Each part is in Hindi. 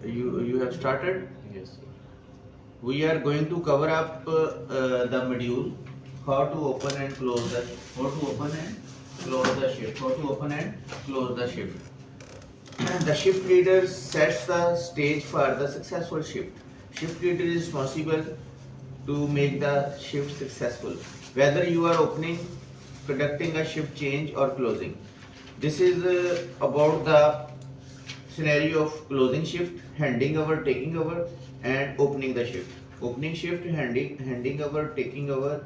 you have started. Yes, sir. We are going to cover up the module how to open and close the shift. How to open and close the shift. The shift leader sets the stage for the successful shift. Shift leader is responsible to make the shift successful, whether you are opening, conducting a shift change or closing. This is about the scenario of closing shift, handing over, taking over, and opening the shift. Opening shift, handing over, taking over,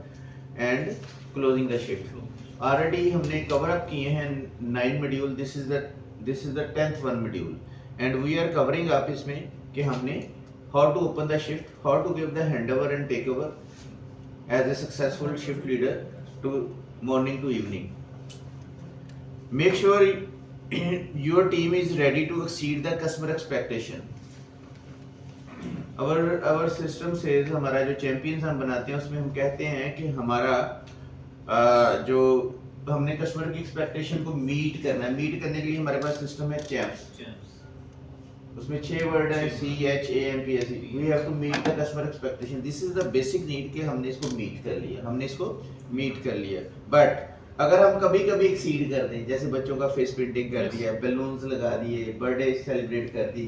and closing the shift. Already हमने cover up किए हैं 9 module. This is the 10th one module, and we are covering up इसमें कि हमने how to open the shift, how to give the handover and takeover as a successful shift leader to morning to evening. Make sure your team is ready to exceed the customer expectation. Our system says, हमारा जो चैंपियंस हम बनाते हैं उसमें हम कहते हैं कि हमारा जो हमने कस्टमर की एक्सपेक्टेशन को मीट करना है. मीट करने के लिए हमारे पास सिस्टम है चैम्प्स. उसमें 6 वर्ड है CHAMPS. We have to meet the customer expectation. This is the basic need कि हमने इसको मीट कर लिया. बट अगर हम कभी कभी एक्सीड कर दें, जैसे बच्चों का फेस पेंटिंग कर दिया, बैलून्स लगा दिए, बर्थडे सेलिब्रेट कर दी,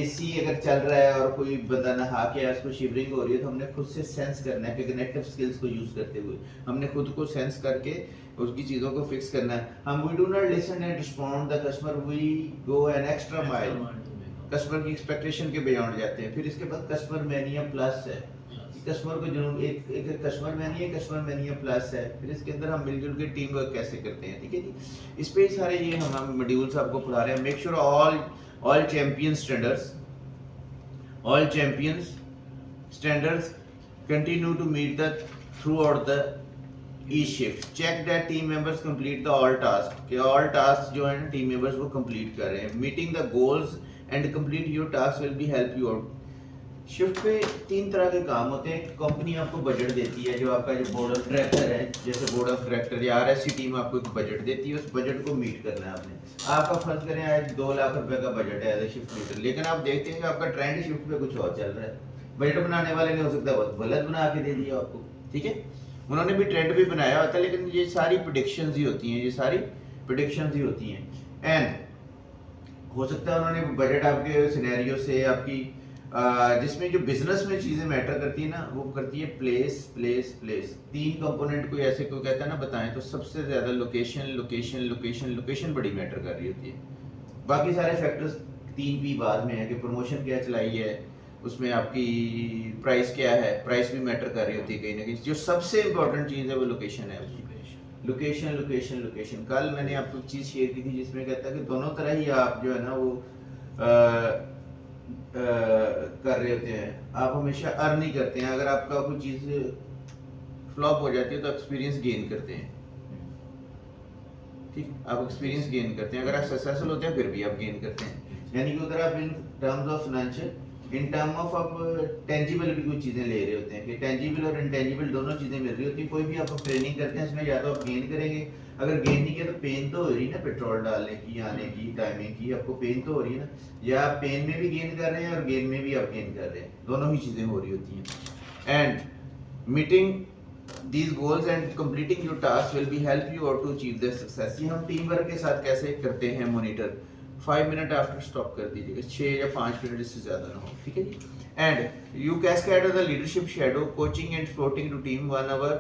AC अगर चल रहा है और कोई बंदा नहा के उसको शिवरिंग हो रही है, तो हमने खुद से सेंस करना है. कनेक्टिव स्किल्स को यूज करते हुए हमने खुद को सेंस करके उसकी चीज़ों को फिक्स करना है. हम we do not listen and respond the customer, we go an extra mile. Customer की एक्सपेक्टेशन के बियॉन्ड जाते हैं. फिर इसके बाद कस्टमर मैनिया प्लस है. कस्टमर को जरूर एक कस्टमर मैनिया प्लस है. फिर इसके अंदर हम मिलजुल के टीम वर्क कैसे करते हैं. ठीक है जी. इस पे सारे ये हम मॉड्यूल्स आपको पढ़ा रहे हैं. Make sure all champions standards continue to meet the throughout the each shift. Check that team members complete the all tasks. कि all tasks जो है टीम मेंबर्स वो कंप्लीट कर रहे हैं. Meeting the goals and complete your task will be help you out. Shift पे 3 तरह के काम होते हैं. कंपनी आपको बजट देती है, जो आपका जो बोर्ड ऑफ डायरेक्टर है, जैसे बोर्ड ऑफ डायरेक्टर या RSC टीम आपको एक बजट देती है. उस बजट को मीट करना है आपने. आपका फर्ज करें आज 2 लाख रुपए का बजट है एज ए शिफ्ट लीडर, लेकिन आप देखते हैं कि आपका ट्रेंड शिफ्ट पे कुछ और चल रहा है. बजट बनाने वाले ने हो सकता है बहुत गलत बना के दे दिया आपको. ठीक है, उन्होंने भी ट्रेंड भी बनाया होता है, लेकिन ये सारी प्रेडिक्शंस ही होती हैं. एंड हो सकता है उन्होंने बजट आपके सिनेरियो से आपकी जिसमें जो बिजनेस में चीजें मैटर करती है ना, वो करती है प्लेस. 3 कंपोनेंट कोई ऐसे कोई कहता है ना बताएं, तो सबसे ज्यादा लोकेशन बड़ी मैटर कर रही होती है. बाकी सारे फैक्टर्स 3P बाद में है कि प्रमोशन क्या चलाई है, उसमें आपकी प्राइस क्या है. प्राइस भी मैटर कर रही होती है कहीं ना कहीं. जो सबसे इंपॉर्टेंट चीज है वो लोकेशन है. लोकेशन. कल मैंने आपको चीज शेयर की थी जिसमें कहता है कि दोनों तरह ही आप जो है ना वो कर रहे होते हैं. आप हमेशा अर्न नहीं करते हैं. अगर आपका कोई चीज फ्लॉप हो जाती है तो एक्सपीरियंस गेन करते हैं. ठीक, आप एक्सपीरियंस गेन करते हैं. अगर आप सक्सेसफुल होते हैं फिर भी आप गेन करते हैं. यानी कि उधर आप in terms of financial, in term of आप टेंजिबल भी कुछ चीजें ले रहे होते हैं कि टेंजिबल और इनटेंजिबल दोनों चीजें मिल रही होती हैं. कोई भी आप ट्रेनिंग करते हैं इसमें या तो आप गेन करेंगे. अगर गेन नहीं किया तो पेन तो हो रही है ना, पेट्रोल डालने की, आने की, टाइमिंग की, आपको पेन तो हो रही है ना. या आप पेन में भी गेन कर रहे हैं और गेन में भी आप गेन कर रहे हैं. दोनों ही चीजें हो रही होती हैं. And meeting these goals and completing your task will be help you out to achieve their success. ये हम टीम वर्क के साथ कैसे करते हैं मॉनिटर. 5 मिनट आफ्टर स्टॉप कर दीजिएगा, 6 या 5 मिनट इससे ज्यादा ना हो. ठीक है जी. And you cascade the leadership shadow coaching and floating to team 1 hour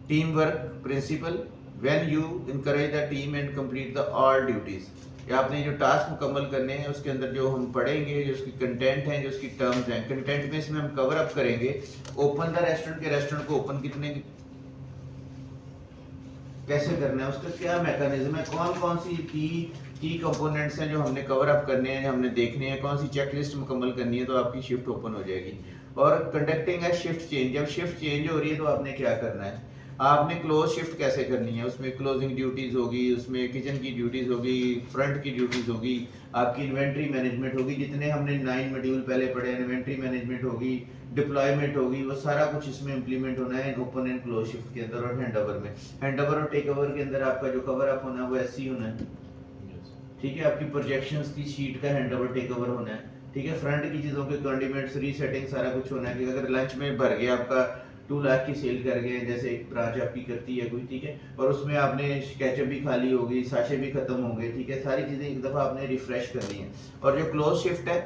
team work principle when you encourage the team and complete the all duties. या आपने जो टास्क मुकम्मल करने हैं उसके अंदर जो हम पढ़ेंगे, जो उसकी कंटेंट है, जो उसकी टर्म्स हैं. कंटेंट में इसमें हम कवर अप करेंगे ओपन द रेस्टोरेंट के रेस्टोरेंट को ओपन कैसे करना है, उसका क्या मैकेनिज्म है, कौन सी की कंपोनेंट्स हैं जो हमने कवर अप करने हैं, हमने देखने हैं, कौन सी चेकलिस्ट मुकम्मल करनी है, तो आपकी शिफ्ट ओपन हो जाएगी. और कंडक्टिंग है शिफ्ट चेंज. जब शिफ्ट चेंज हो रही है तो आपने क्या करना है, आपने क्लोज शिफ्ट कैसे करनी है. उसमें क्लोजिंग ड्यूटीज होगी, उसमें किचन की ड्यूटीज होगी, फ्रंट की ड्यूटीज होगी, आपकी इन्वेंट्री मैनेजमेंट होगी. जितने हमने 9 मॉड्यूल पहले पढ़े, इन्वेंट्री मैनेजमेंट होगी, डिप्लॉयमेंट होगी, वो सारा कुछ इसमें इंप्लीमेंट होना है ओपन एंड क्लोज शिफ्ट के अंदर. और हैंडओवर में, हैंडओवर और टेक ओवर के अंदर आपका जो कवर अप होना है वो ऐसे ही होना है. ठीक है, आपकी प्रोजेक्शंस की शीट का हैंडओवर टेक ओवर होना है. ठीक है। फ्रंट की चीज़ों के कंडीमेंट्स रीसेटिंग सारा कुछ होना है कि अगर लंच में भर गया आपका 2 लाख की सेल कर गए, जैसे एक ब्रांच आपकी करती है कोई, ठीक है, और उसमें आपने कैचअप भी खाली हो गई, साशे भी खत्म हो गए, ठीक है, सारी चीज़ें एक दफ़ा आपने रिफ्रेश करनी है। और जो क्लोज शिफ्ट है